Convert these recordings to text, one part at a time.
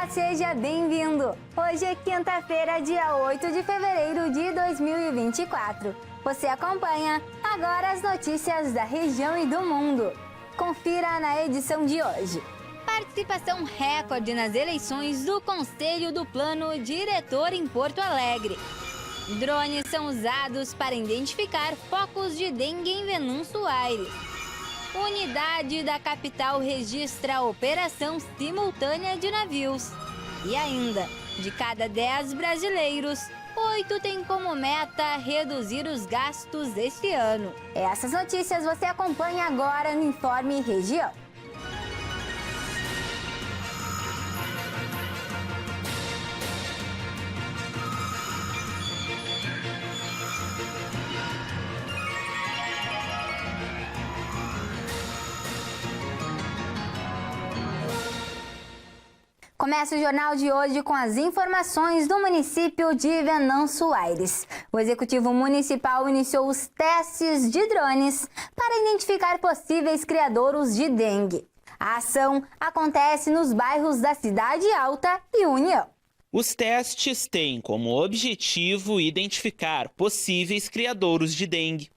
seja bem-vindo! Hoje é quinta-feira, dia 8 de fevereiro de 2024. Você acompanha agora as notícias da região e do mundo. Confira na edição de hoje. Participação recorde nas eleições do Conselho do Plano Diretor em Porto Alegre. Drones são usados para identificar focos de dengue em Venâncio Aires. Unidade da capital registra a operação simultânea de navios. E ainda, de cada 10 brasileiros, 8 têm como meta reduzir os gastos este ano. Essas notícias você acompanha agora no Informe Região. Começa o jornal de hoje com as informações do município de Venâncio Aires. O Executivo Municipal iniciou os testes de drones para identificar possíveis criadouros de dengue. A ação acontece nos bairros da Cidade Alta e União. Os testes têm como objetivo identificar possíveis criadouros de dengue.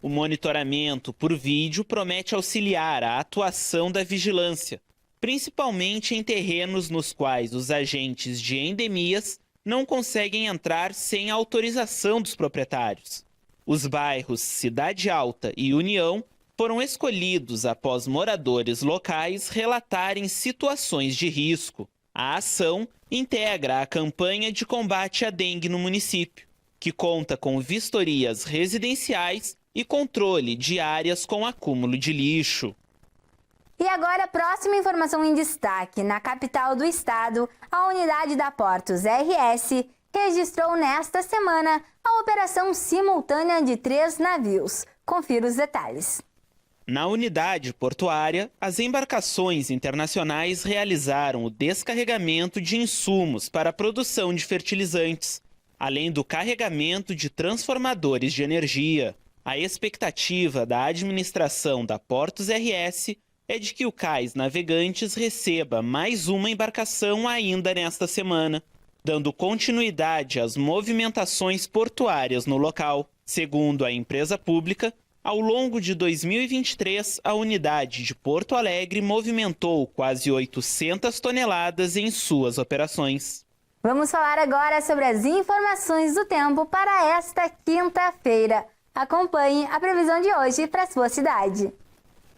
O monitoramento por vídeo promete auxiliar a atuação da vigilância, principalmente em terrenos nos quais os agentes de endemias não conseguem entrar sem a autorização dos proprietários. Os bairros Cidade Alta e União foram escolhidos após moradores locais relatarem situações de risco. A ação integra a campanha de combate à dengue no município, que conta com vistorias residenciais e controle de áreas com acúmulo de lixo. E agora, a próxima informação em destaque. Na capital do estado, a unidade da Portos RS registrou nesta semana a operação simultânea de 3 navios. Confira os detalhes. Na unidade portuária, as embarcações internacionais realizaram o descarregamento de insumos para a produção de fertilizantes, além do carregamento de transformadores de energia. A expectativa da administração da Portos RS é de que o Cais Navegantes receba mais uma embarcação ainda nesta semana, dando continuidade às movimentações portuárias no local. Segundo a empresa pública, ao longo de 2023, a unidade de Porto Alegre movimentou quase 800 toneladas em suas operações. Vamos falar agora sobre as informações do tempo para esta quinta-feira. Acompanhe a previsão de hoje para a sua cidade.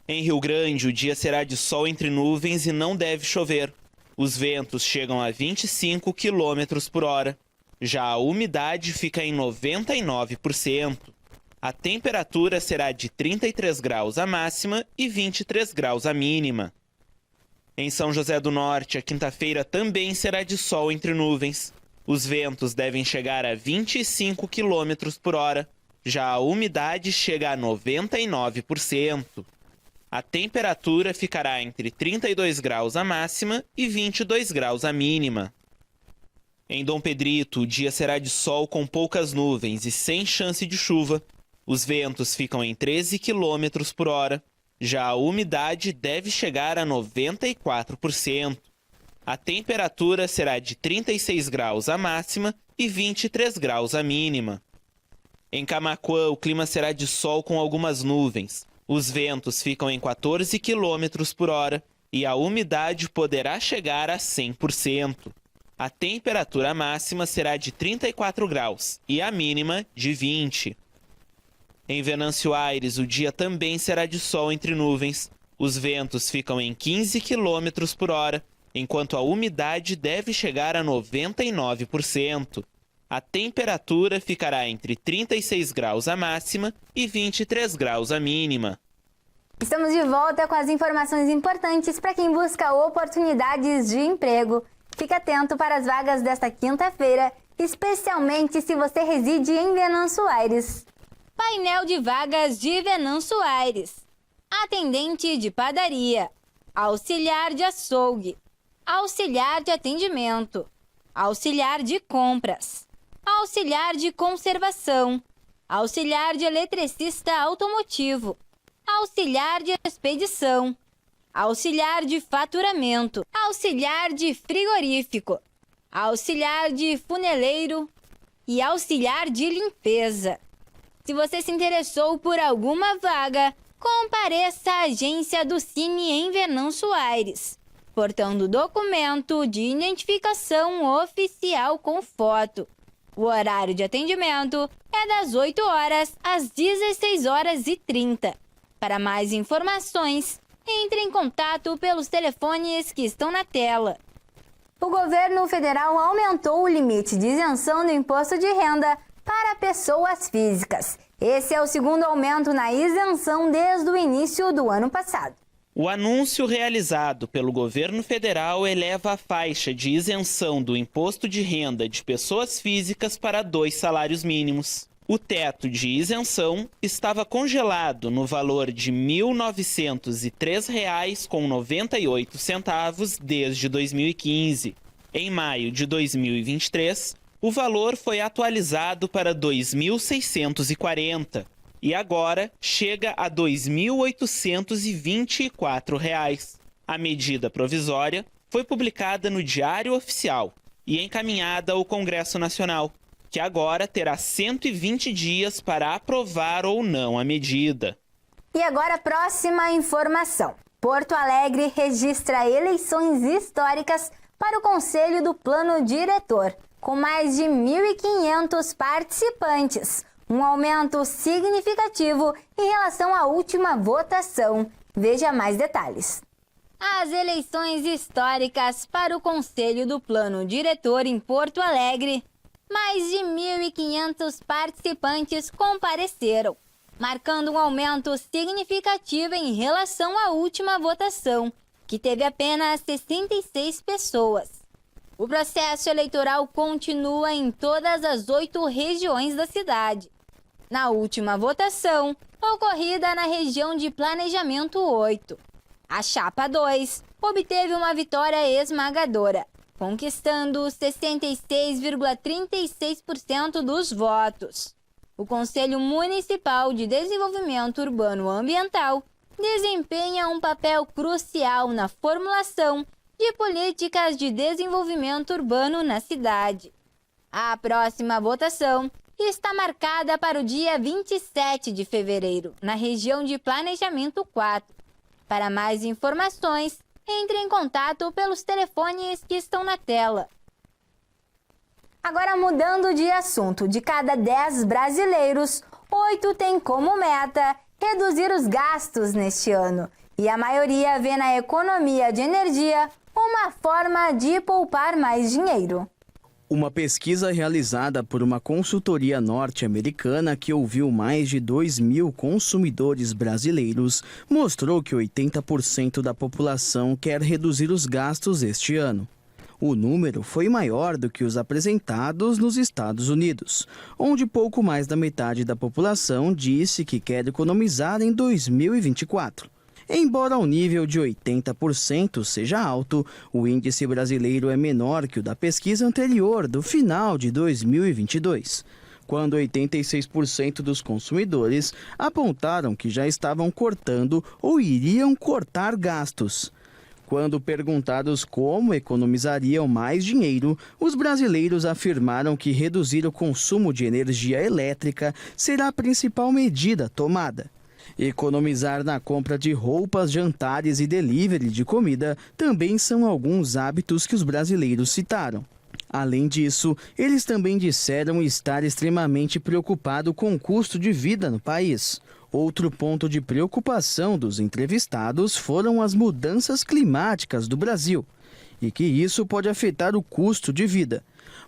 Em Rio Grande, o dia será de sol entre nuvens e não deve chover. Os ventos chegam a 25 km por hora. Já a umidade fica em 99%. A temperatura será de 33 graus a máxima e 23 graus a mínima. Em São José do Norte, a quinta-feira também será de sol entre nuvens. Os ventos devem chegar a 25 km por hora. Já a umidade chega a 99%. A temperatura ficará entre 32 graus a máxima e 22 graus a mínima. Em Dom Pedrito, o dia será de sol com poucas nuvens e sem chance de chuva. Os ventos ficam em 13 km por hora. Já a umidade deve chegar a 94%. A temperatura será de 36 graus a máxima e 23 graus a mínima. Em Camaquã, o clima será de sol com algumas nuvens. Os ventos ficam em 14 km por hora e a umidade poderá chegar a 100%. A temperatura máxima será de 34 graus e a mínima de 20. Em Venâncio Aires, o dia também será de sol entre nuvens. Os ventos ficam em 15 km por hora, enquanto a umidade deve chegar a 99%. A temperatura ficará entre 36 graus a máxima e 23 graus a mínima. Estamos de volta com as informações importantes para quem busca oportunidades de emprego. Fique atento para as vagas desta quinta-feira, especialmente se você reside em Venâncio Aires. Painel de vagas de Venâncio Aires. Atendente de padaria, auxiliar de açougue, auxiliar de atendimento, auxiliar de compras, auxiliar de conservação, auxiliar de eletricista automotivo, auxiliar de expedição, auxiliar de faturamento, auxiliar de frigorífico, auxiliar de funeleiro e auxiliar de limpeza. Se você se interessou por alguma vaga, compareça à agência do Cine em Venâncio Aires, portando documento de identificação oficial com foto. O horário de atendimento é das 8 horas às 16h30. Para mais informações, entre em contato pelos telefones que estão na tela. O governo federal aumentou o limite de isenção do imposto de renda para pessoas físicas. Esse é o segundo aumento na isenção desde o início do ano passado. O anúncio realizado pelo governo federal eleva a faixa de isenção do imposto de renda de pessoas físicas para 2 salários mínimos. O teto de isenção estava congelado no valor de R$ 1.903,98 desde 2015. Em maio de 2023, o valor foi atualizado para R$ 2.640 e agora chega a R$ 2.824. A medida provisória foi publicada no Diário Oficial e encaminhada ao Congresso Nacional, que agora terá 120 dias para aprovar ou não a medida. E agora a próxima informação. Porto Alegre registra eleições históricas para o Conselho do Plano Diretor, com mais de 1.500 participantes, um aumento significativo em relação à última votação. Veja mais detalhes. As eleições históricas para o Conselho do Plano Diretor em Porto Alegre, mais de 1.500 participantes compareceram, marcando um aumento significativo em relação à última votação, que teve apenas 66 pessoas. O processo eleitoral continua em todas as 8 regiões da cidade. Na última votação, ocorrida na região de Planejamento 8, a Chapa 2 obteve uma vitória esmagadora, conquistando 66,36% dos votos. O Conselho Municipal de Desenvolvimento Urbano Ambiental desempenha um papel crucial na formulação de políticas de desenvolvimento urbano na cidade. A próxima votação está marcada para o dia 27 de fevereiro, na região de Planejamento 4. Para mais informações, entre em contato pelos telefones que estão na tela. Agora, mudando de assunto, de cada 10 brasileiros, 8 têm como meta reduzir os gastos neste ano. E a maioria vê na economia de energia uma forma de poupar mais dinheiro. Uma pesquisa realizada por uma consultoria norte-americana que ouviu mais de 2.000 consumidores brasileiros mostrou que 80% da população quer reduzir os gastos este ano. O número foi maior do que os apresentados nos Estados Unidos, onde pouco mais da metade da população disse que quer economizar em 2024. Embora o nível de 80% seja alto, o índice brasileiro é menor que o da pesquisa anterior, do final de 2022, quando 86% dos consumidores apontaram que já estavam cortando ou iriam cortar gastos. Quando perguntados como economizariam mais dinheiro, os brasileiros afirmaram que reduzir o consumo de energia elétrica será a principal medida tomada. Economizar na compra de roupas, jantares e delivery de comida também são alguns hábitos que os brasileiros citaram. Além disso, eles também disseram estar extremamente preocupados com o custo de vida no país. Outro ponto de preocupação dos entrevistados foram as mudanças climáticas do Brasil e que isso pode afetar o custo de vida,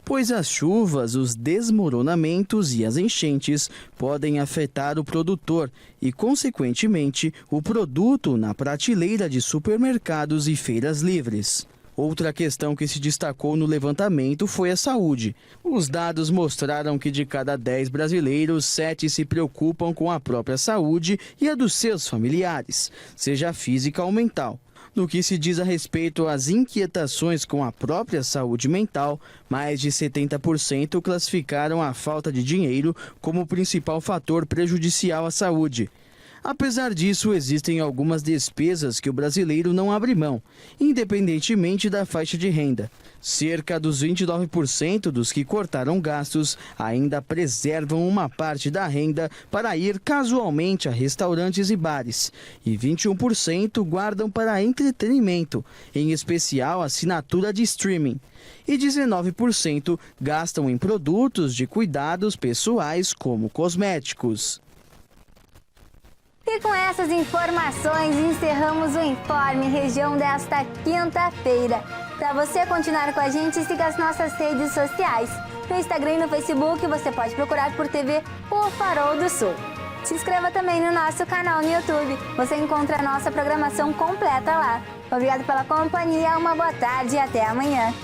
pois as chuvas, os desmoronamentos e as enchentes podem afetar o produtor e, consequentemente, o produto na prateleira de supermercados e feiras livres. Outra questão que se destacou no levantamento foi a saúde. Os dados mostraram que de cada 10 brasileiros, 7 se preocupam com a própria saúde e a dos seus familiares, seja física ou mental. No que se diz a respeito às inquietações com a própria saúde mental, mais de 70% classificaram a falta de dinheiro como o principal fator prejudicial à saúde. Apesar disso, existem algumas despesas que o brasileiro não abre mão, independentemente da faixa de renda. Cerca dos 29% dos que cortaram gastos ainda preservam uma parte da renda para ir casualmente a restaurantes e bares, e 21% guardam para entretenimento, em especial assinatura de streaming, e 19% gastam em produtos de cuidados pessoais como cosméticos. E com essas informações, encerramos o Informe Região desta quinta-feira. Para você continuar com a gente, siga as nossas redes sociais. No Instagram e no Facebook, você pode procurar por TV O Farol do Sul. Se inscreva também no nosso canal no YouTube. Você encontra a nossa programação completa lá. Obrigado pela companhia, uma boa tarde e até amanhã.